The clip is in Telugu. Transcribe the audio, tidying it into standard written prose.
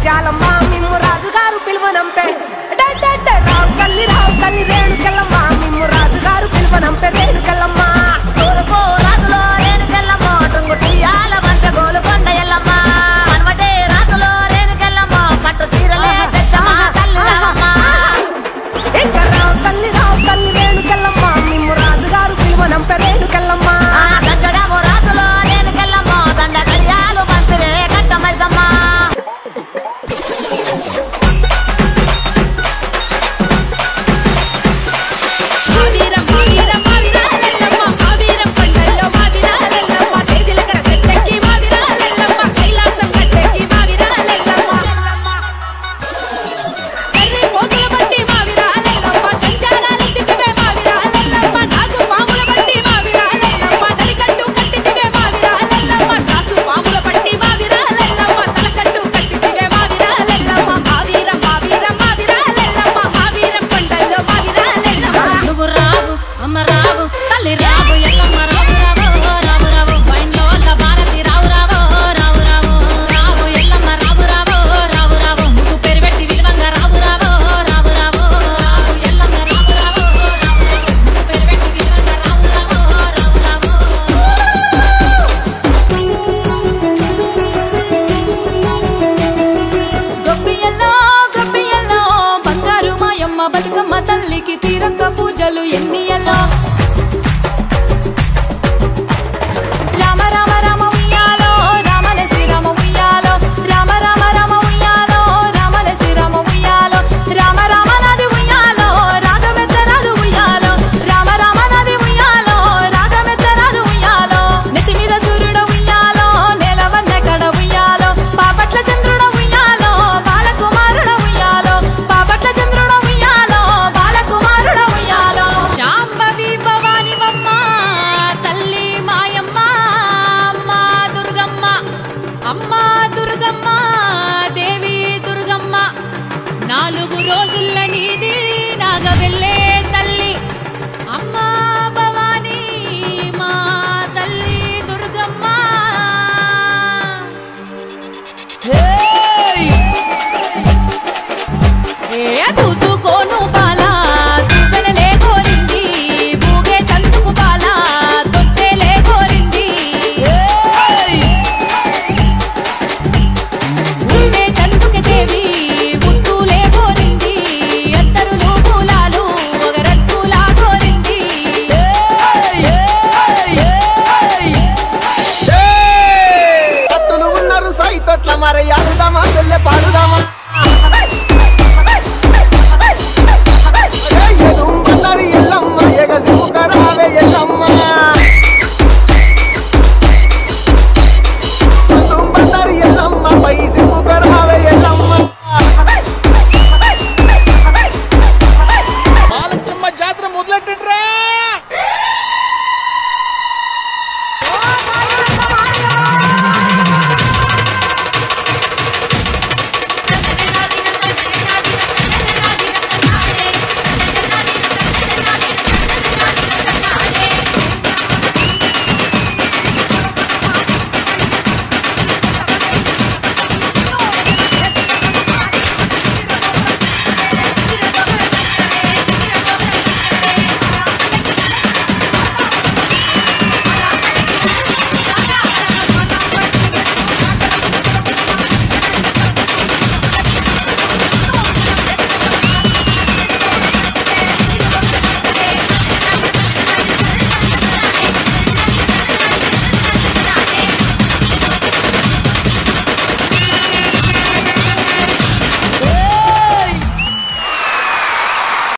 ముత్యాలమ్మ మిమ్ము రాజుగారు పిలువనంపే రావు కల్లి రేణుకెళ్ళమ్మ మిమ్ము రాజుగారు పిలువనంపే రేణుకెళ్ళమ్మ తోరపో రాజులో రేణుకెళ్ళమ్మ టుంగుటియాల బంట గోలుకొండ ఎల్లమ్మ మనవటే రాజులో రేణుకెళ్ళమ్మ పట్టు చీరలే తెచ్చమ్మ తల్లి రావమ్మ ఇంకా రావు కల్లి రేణుకెళ్ళమ్మ మిమ్ము రాజుగారు పిలువనంపే రేణుకెళ్ళమ్మ దచ్చడము రాజులో రేణుకెళ్ళమ్మ దండ గడియాలు పంపిరే కట్టమైసమ్మ బతుకమ్మ తల్లికి తీరక్క పూజలు ఎన్నియలో రామ రామ రామ ఉయ్యాలో రామల శ్రీరామ ఉయ్యాలో రామ రామ రామ ఉయ్యాలో రామల శ్రీరామ ఉయ్యాలో రామ రామ నది ఉయ్యాలో రాగమెత్తరాదు ఉయ్యాలో రామ రామ నది ఉయ్యాలో రాగమెత్తరాదు ఉయ్యాలో నెత్తి మీద సూర్యుడు ఉయ్యాలో నేలవన్న కడ ఉయ్యాలో పాపట్ల చంద్రుడు ఉయ్యాలో బాలకుమారుడు ఉయ్యాలో పాపట్ల చంద్రుడు శాంభవి భవాని వమ్మ తల్లి మాయమ్మ అమ్మ దుర్గమ్మ దేవి దుర్గమ్మ 4 రోజుల నీది నాగవెల్లే తల్లి అమ్మ భవాని మా తల్లి దుర్గమ్మ చూసుకోను బాలా దువ్వెనలే కోరింది ఊగే తంతుకు బాలా తొట్టెలే కోరింది ఉండే తంతుకి దేవి ఉట్టులే కోరింది అత్తరులు పూలాలు ఒకరట్టులా కోరింది అత్తులు ఉన్నారు సై తొట్ల మరి ఆడుదామా చెల్లె పాడుదామా